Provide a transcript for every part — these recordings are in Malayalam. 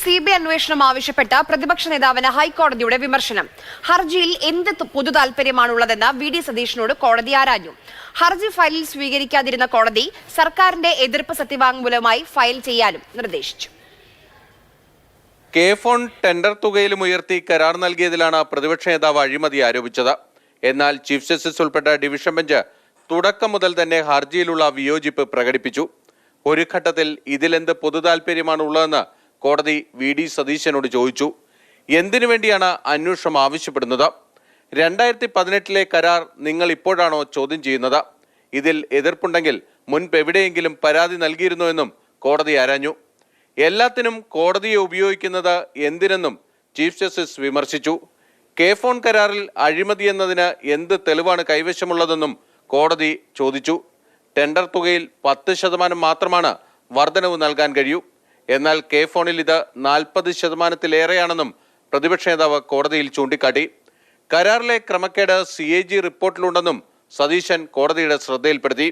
സിബിഐ അന്വേഷണം ആവശ്യപ്പെട്ട പ്രതിപക്ഷ നേതാവിന് ഹൈക്കോടതിയുടെ വിമർശനം. ഹർജിയിൽ എന്ത് പൊതു താൽപര്യമാണുള്ളതെന്ന് വി.ഡി. സതീശനോട് കോടതി ആരാഞ്ഞു. ഹർജി ഫയലിൽ സ്വീകരിക്കാതിരുന്ന കോടതി സർക്കാരിന്റെ എതിർപ്പ് സത്യവാങ്മൂലമായി ഫയൽ ചെയ്യാനും നിർദ്ദേശിച്ചു. കെ ഫോൺ ടെൻഡർ തുകയിലും ഉയർത്തി കരാർ നൽകിയതിലാണ് പ്രതിപക്ഷ നേതാവ് അഴിമതി ആരോപിച്ചത്. എന്നാൽ ചീഫ് ജസ്റ്റിസ് ഉൾപ്പെട്ട ഡിവിഷൻ ബെഞ്ച് തുടക്കം മുതൽ തന്നെ ഹർജിയിലുള്ള വിയോജിപ്പ് പ്രകടിപ്പിച്ചു. ഒരു ഘട്ടത്തിൽ ഇതിലെന്ത് പൊതു താൽപര്യമാണ് ഉള്ളതെന്ന് കോടതി വി.ഡി. സതീശനോട് ചോദിച്ചു. എന്തിനു വേണ്ടിയാണ് അന്വേഷണം ആവശ്യപ്പെടുന്നത്? 2018 കരാർ നിങ്ങൾ ഇപ്പോഴാണോ ചോദ്യം ചെയ്യുന്നത്? ഇതിൽ എതിർപ്പുണ്ടെങ്കിൽ മുൻപ് എവിടെയെങ്കിലും പരാതി നൽകിയിരുന്നുവെന്നും കോടതി ആരാഞ്ഞു. എല്ലാത്തിനും കോടതിയെ ഉപയോഗിക്കുന്നത് എന്തിനെന്നും ചീഫ് ജസ്റ്റിസ് വിമർശിച്ചു. കെ ഫോൺ കരാറിൽ അഴിമതി എന്നതിന് എന്ത് തെളിവാണ് കൈവശമുള്ളതെന്നും കോടതി ചോദിച്ചു. ടെൻഡർ തുകയിൽ 10% മാത്രമാണ് വർധനവ് നൽകാൻ കഴിയൂ. എന്നാൽ കെ ഫോണിൽ ഇത് 40%-ലേറെയാണെന്നും പ്രതിപക്ഷ നേതാവ് കോടതിയിൽ ചൂണ്ടിക്കാട്ടി. കരാറിലെ ക്രമക്കേട് CAG റിപ്പോർട്ടിലുണ്ടെന്നും സതീശൻ കോടതിയുടെ ശ്രദ്ധയിൽപ്പെടുത്തി.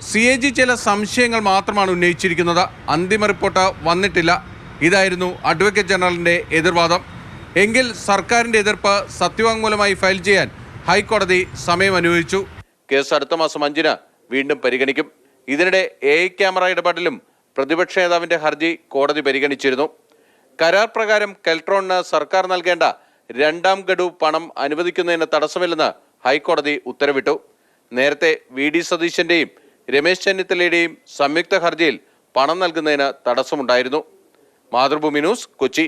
CAG ചില സംശയങ്ങൾ മാത്രമാണ് ഉന്നയിച്ചിരിക്കുന്നത്. അന്തിമ റിപ്പോർട്ട് വന്നിട്ടില്ല. ഇതായിരുന്നു അഡ്വക്കേറ്റ് ജനറലിന്റെ എതിർവാദം. എങ്കിൽ സർക്കാരിന്റെ എതിർപ്പ് സത്യവാങ്മൂലമായി ഫയൽ ചെയ്യാൻ ഹൈക്കോടതി സമയം അനുവദിച്ചു. കേസ് അടുത്ത മാസം 5-ന് വീണ്ടും പരിഗണിക്കും. ഇതിനിടെ AI ക്യാമറ ഇടപാടിലും പ്രതിപക്ഷ നേതാവിന്റെ ഹർജി കോടതി പരിഗണിച്ചിരുന്നു. കരാർ പ്രകാരം കെൽട്രോണിന് സർക്കാർ നൽകേണ്ട 2ാം ഗഡു പണം അനുവദിക്കുന്നതിന് തടസ്സമില്ലെന്ന് ഹൈക്കോടതി ഉത്തരവിട്ടു. നേരത്തെ വി.ഡി. സതീശന്റെയും രമേശ് ചെന്നിത്തലയുടെയും സംയുക്ത ഹർജിയിൽ പണം നൽകുന്നതിന് തടസ്സമുണ്ടായിരുന്നു. മാതൃഭൂമി ന്യൂസ്, കൊച്ചി.